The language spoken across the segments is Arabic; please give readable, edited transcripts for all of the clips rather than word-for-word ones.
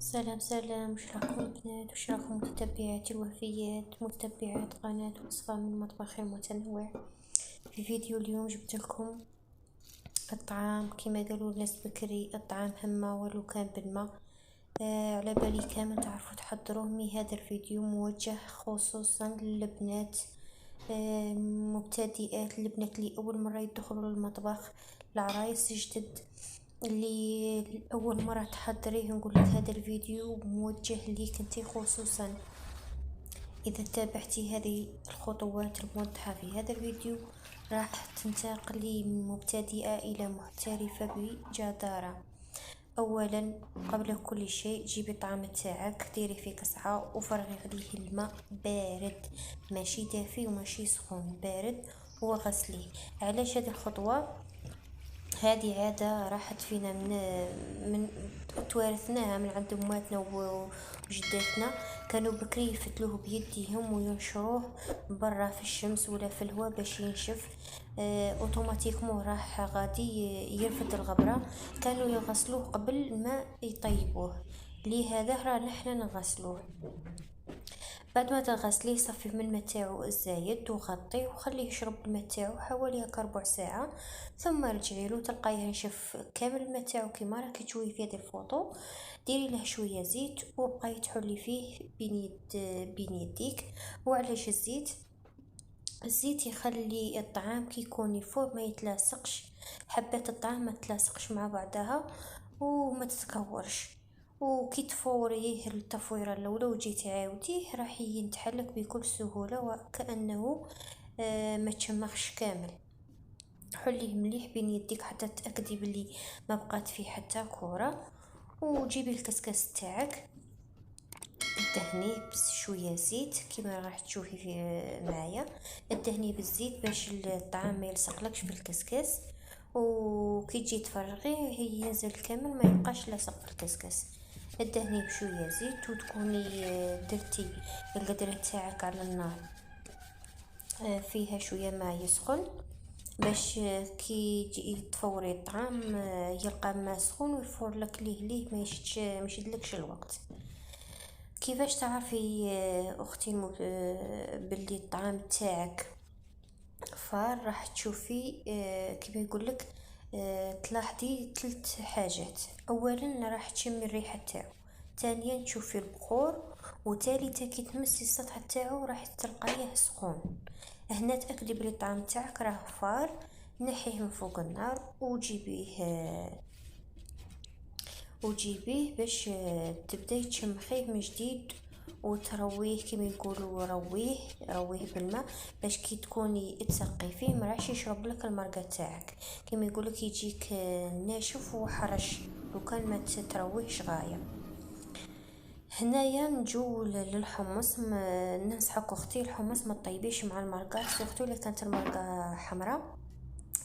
سلام سلام، وش راكم البنات؟ وش راكم متتبعاتي الوفيات، متتبعات قناة وصفة من مطبخ المتنوع؟ في فيديو اليوم جبت لكم الطعام كما قالوا الناس بكري، الطعام هما ولو كان بالما. على بالي كامل تعرفوا تحضروه. هذا الفيديو موجه خصوصا للبنات مبتدئات، البنات اللي اول مرة يدخلوا للمطبخ، العرايس جدد اللي اول مرة تحضريه. نقول لك هذا الفيديو موجه ليك انتي خصوصا. اذا تابعتي هذه الخطوات الموضحة في هذا الفيديو راح تنتقلي من مبتدئة الى محترفة بجدارة. اولا قبل كل شيء جيبي الطعام تاعك، ديري فيه قصعة وفرغي عليه الماء بارد، ماشي دافي وماشي سخون، بارد، وغسليه. علاش هذه الخطوة؟ هذه عادة راحت فينا من توارثناها من عند اماتنا وجداتنا. كانوا بكري يفتلوه بيديهم وينشروه برا في الشمس ولا في الهواء باش ينشف. اوتوماتيكمون راح غادي يرفد الغبرة. كانوا يغسلوه قبل ما يطيبوه، لهذا راه نحنا نغسلوه. بعد ما تغسليه صفيه من الماء تاعو الزايد وغطيه وخليه يشرب الماء تاعو حوالي هكا ربع ساعه، ثم رجعي له تلقايه نشف كامل الماء تاعو كيما راكي تشوفي في هذه الفوطو. ديري له شويه زيت وبقاي تحلي فيه بين يديك. وعلاش الزيت؟ الزيت يخلي الطعام كي يكون يفور ما يتلاصقش، حبات الطعام ما تلاصقش مع بعضها وما تتكورش. وكي تفوريه التفويره الاولى وجيتي عاوديه راح ينتحلك بكل سهوله وكانه ما تشمخش كامل. حليه مليح بين يديك حتى تاكدي بلي ما بقات فيه حتى كوره. وجيبي الكسكس تاعك دهنيه بشويه زيت كما راح تشوفي في معايا. الدهنيه بالزيت باش الطعام ما يلصقلكش في الكسكس، وكي تجي تفرغيه ينزل كامل ما يبقاش لاصق في الكسكس. الدهنيه بشويه زيت وتكوني درتي القدره تاعك على النار فيها شويه ما يسخن باش كي تجي تفوري الطعام يلقى ما سخون ويفور لك ليه ما يشدلكش الوقت. كيفاش تعرفي اختي باللي الطعام تاعك فار؟ راح تشوفي كيما يقولك تلاحظي 3 حاجات. اولا راح تشمي الريحه تاعو، ثانيا تشوفي البخور، وثالثا كي تمسي السطح تاعو راح تلقايه سخون. هنا تاكدي بلي الطعام تاعك راه فار. نحيه من فوق النار وجيبيه باش تبداي تشمخيه من جديد وترويه كما يقولوا رويه بالماء باش كي تكوني تسقي فيه ما راحش يشرب لك المرقه تاعك، كما يقولك يجيك ناشف وحرش لو كان ما ترويهش غايه. هنايا نجو للحمص. ننصحك اختي الحمص ما تطيبيش مع المرقه، سورتو الا كانت المرقه حمراء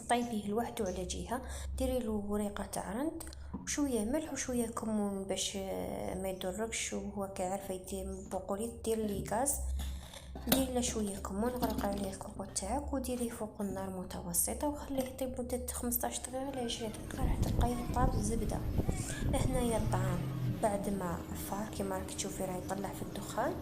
طيبيه لوحده على جهه. ديري له وريقه تاع رند وشويه ملح وشويه كمون باش ما يضركش، وهو كيعرف يدير بقولي دير لي غاز. دير له شويه كمون، غرق عليه الكوبوط تاعك وديريه فوق النار متوسطه وخليه يطيب مده 15 دقيقه ل 20 دقيقه راح تلقايه طاب زبده. هنايا الطعام بعد ما فار كيما راك تشوفي راه يطلع في الدخان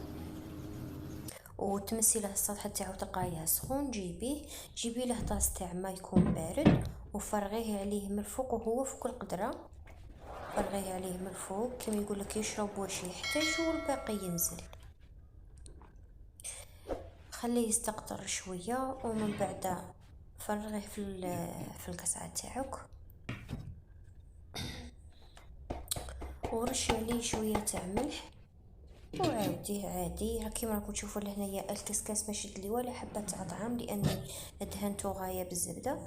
وتمسي له السطح تاعو تلقايه سخون. جيبي له طاس تاع ما يكون بارد وفرغيه عليه من الفوق وهو فوق القدره. فرغيه عليه من الفوق كما يقول لك يشرب واش يحتاج والباقي ينزل. خليه يستقطر شويه ومن بعد فرغيه في القصعه تاعك ورشي عليه شويه تاع ملح وعاوديه عادي كيما راكم تشوفوا لهنايا الكسكاس ما شد لي ولا حبه تاع طعام لاني دهنته غايه بالزبده.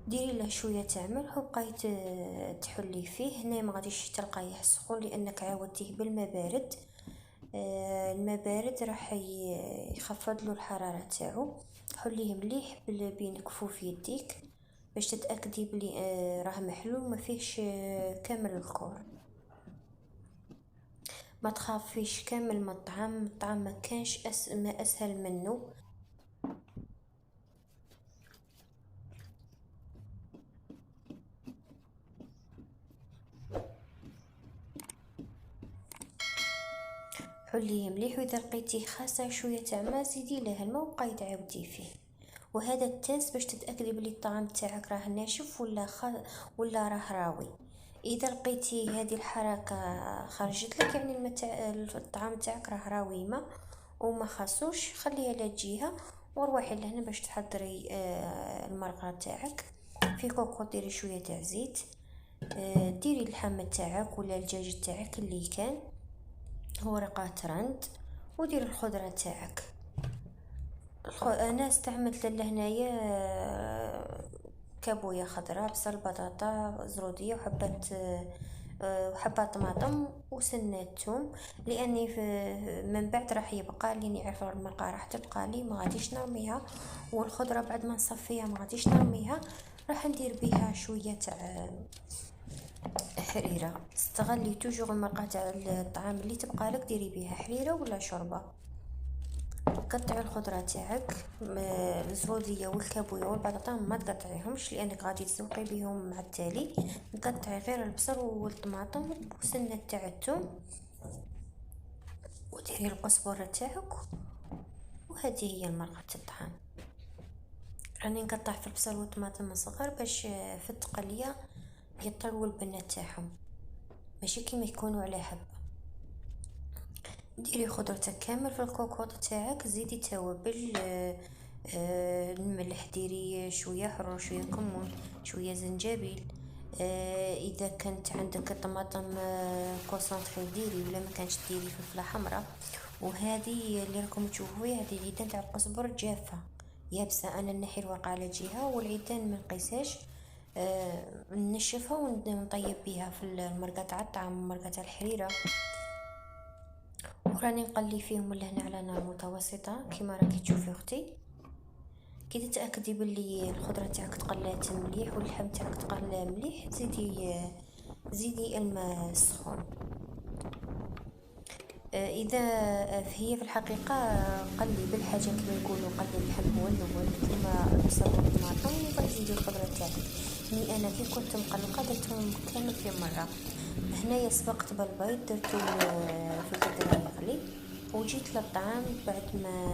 ديري له شويه تاع ملح وبقاي تحلي فيه. هنا ما غاديش تلقايه سخون لانك عاودتيه بالماء بارد. الماء بارد راح يخفض له الحراره تاعو. حليه مليح بين كفوف يديك باش تتاكدي بلي راه محلول ما فيهش كامل الكور. ما تخافيش كامل من الطعام ما كانش ما اسهل منه. حليه مليح، واذا لقيتيه خاصه شويه تاع ما زيدي له الماء وبقاي تعاودي فيه. وهذا التيست باش تتاكدي بلي الطعام تاعك راه ناشف ولا راه راوي. اذا لقيتي هذه الحركه خرجت لك يعني الطعام تاعك راه راوي ما وما خاصوش، خليها على جهه وروحي لهنا باش تحضري المرقه تاعك. في كوكو ديري شويه تاع زيت، ديري اللحم تاعك ولا الدجاج تاعك اللي كان، ورقات رند، وديري الخضره تاعك. انا استعملت لهنايا كابويا خضراء، بصل، بطاطا، زروديه، وحبات طماطم وسنة ثوم، لاني من بعد راح يبقى لي نعرف المرقه راح تبقى لي ما غاديش نرميها، والخضره بعد ما نصفيها ما غاديش نرميها، راح ندير بها شويه تاع حريره. استغلي توجور المرقه تاع الطعام اللي تبقى لك ديري بها حريره ولا شوربه. قطعي الخضره تاعك، الزوديه والكابويا والبطاطا ما تقطعيهمش لانك غادي تسوقي بهم مع التالي. نقطعي غير البصل والطماطم وسنه تاع الثوم، وديري القزبره تاعك، وهذه هي مرقه الطعام. راني نقطع في البصل والطماطم صغار باش في التقليه يطلوا البنه تاعهم ماشي كيما يكونوا على حبه. ديري خضرتك كامل في الكوكوط تاعك، زيدي توابل، الملح، ديري شويه حرور، شويه كمون، شويه زنجبيل. اذا كانت عندك طماطم كونسونطري ديري، ولا ما كانش ديري فلفله حمراء. وهذه اللي راكم تشوفوا فيها هذه العيدان تاع القزبر جافه يابسه، انا نحي الورقه على جهه والعيدان ما نقيسهاش، نشفها ونطيب بها في المرقه تاع الطعام، مرقه تاع الحريره. وراني نقلي فيهم لهنا على نار متوسطه كما راكي تشوفي اختي. كي تتاكدي باللي الخضره تاعك تقلات مليح واللحم تاعك تقلى مليح، زيدي الماء السخون. اذا هي في الحقيقه قلي بالحاجه كما يقولوا، قلي اللحم هو الاول ثم البصل والطماطم وبعد زيدي الخضره تاعك. انا كي كنت مقلقه درتهم كامل في مره. هنايا سبقت بالبيض درتو في القدر يغلي، وجيت للطعام بعد ما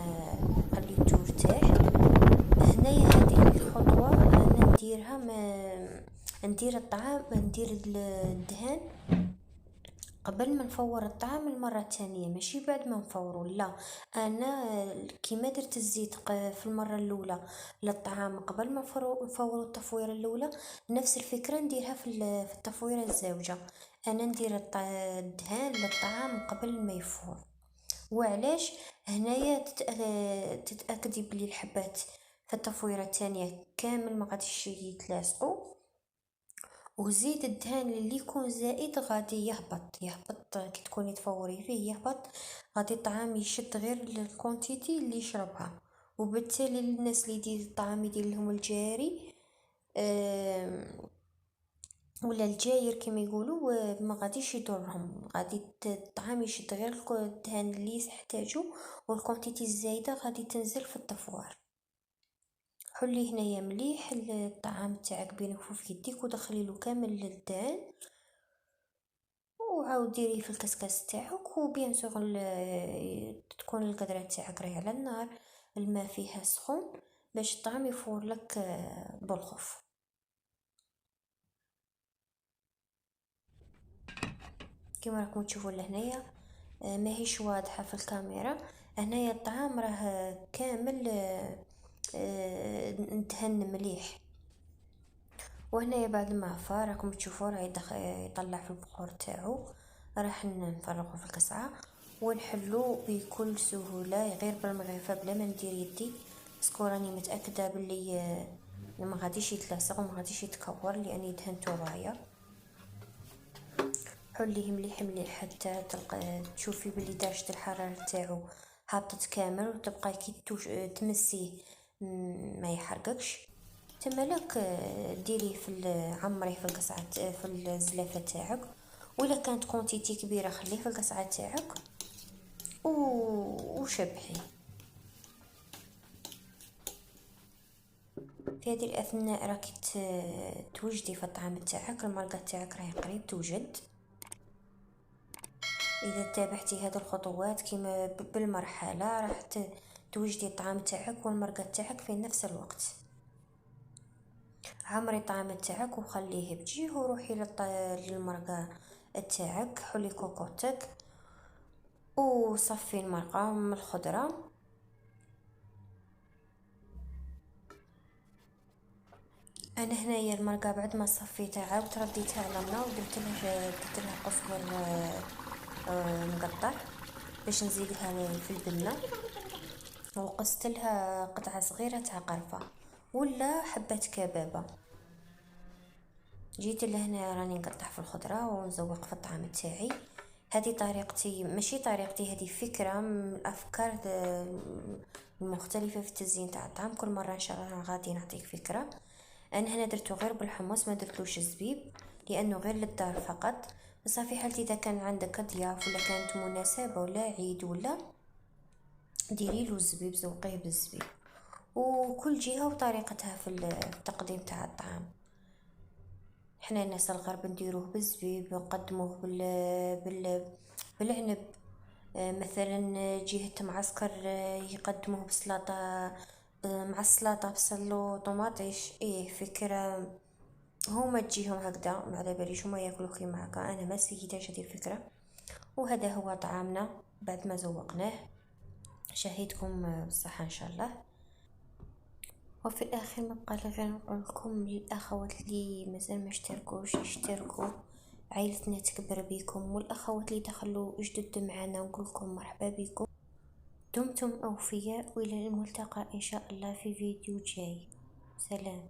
خليته يرتاح. هنايا هذه الخطوه انا نديرها، ما ندير الطعام، ندير الدهان قبل ما نفور الطعام المره الثانيه ماشي بعد ما نفوره، لا، انا كيما درت الزيت في المره الاولى للطعام قبل ما نفور التفويره الاولى، نفس الفكره نديرها في التفويره الزوجه. انا ندير الدهان للطعام قبل ما يفور. وعلاش؟ هنايا تتاكدي بلي الحبات في التفويره الثانيه كامل ما غاديش يتلاصقوا، وزيد الدهان اللي يكون زائد غادي يهبط كي تكوني تفوري فيه يهبط، غادي الطعام يشد غير الكونتيتي اللي يشربها. وبالتالي الناس اللي يدير الطعام يدير لهم الجاري ولا الجاير كما يقولوا، ما غاديش يضرهم، غادي الطعام يشد غير الدهان اللي يحتاجو، والكونتيتي الزايده غادي تنزل في التفوار. حلي هنايا مليح الطعام تاعك بينك في يديك ودخلي له كامل للدهان، وعاود ديريه في الكسكاس تاعك. وبيان سور تكون القدره تاعك راهي على النار، الماء فيها سخون باش الطعام يفور لك بالخف. كما راكم تشوفوا لهنايا ماهيش واضحه في الكاميرا، هنايا الطعام راه كامل ندهن مليح. وهنايا بعد ما عفا راكم تشوفوا راه يطلع في البخور تاعو، راح نفرغه في القصعه ونحلو بكل سهوله غير بالمغرفه بلا ما ندير يدي، باسكو راني متاكده باللي ما غاديش يتلاصق وما غاديش يتكور لاني دهنته رايا. حليه مليح مليح حتى تشوفي باللي درجه الحراره تاعو هابطت كامل، وتبقى كي تمسيه ما يحرقكش. تمالك ديريه عمريه في القصعه في الزلافه تاعك، ولا كانت كونتيتي كبيره خليه في القصعه تاعك وشبحي. في هذه الاثناء راكي توجدي في الطعام تاعك، المرقه تاعك راهي قريب توجد. اذا تابعتي هذه الخطوات كيما بالمرحله راح توجدي الطعام تاعك والمرقه تاعك في نفس الوقت. عمري الطعام تاعك وخليه بجيه وروحي للمرقه تاعك، حلي كوكوتك وصفي المرقه من الخضره. انا هنايا المرقه بعد ما صفيتها عاودت رديتها على النار درت لها قزبر مقطع باش نزيدها في البنه، وقصت لها قطعه صغيره تاع قرفه ولا حبه كبابه. جيت لهنا راني نقطع في الخضره ونزوق في الطعام تاعي. هذه طريقتي، ماشي طريقتي، هذه فكره من الافكار المختلفه في التزيين تاع الطعام. كل مره ان شاء الله غادي نعطيك فكره. انا هنا درتو غير بالحمص، ما درتلوش الزبيب لانه غير للدار فقط. بصح في حالتي اذا كان عندك ضياف ولا كانت مناسبه ولا عيد ولا ديري له الزبيب، زوقيه بالزبيب. وكل جهه وطريقتها في التقديم تاع الطعام. احنا الناس الغرب نديروه بالزبيب، نقدموه بالعنب. مثلا جهة معسكر يقدموه بسلطة، مع السلطة بصل وطماطيش. ايه فكرة هما تجيهم هكذا، ما على باليش هما ياكلوا كيما هكا. انا ما سيداش هذه الفكرة. وهذا هو طعامنا بعد ما زوقناه. شهيتكم بالصحة ان شاء الله. وفي الاخر ما بقى غير نقول لكم للاخوات اللي مازال ما اشتركوش يشتركوا، عائلتنا تكبر بكم. والاخوات اللي دخلوا جدد معنا نقول لكم مرحبا بكم. دمتم اوفياء والى الملتقى ان شاء الله في فيديو جاي. سلام.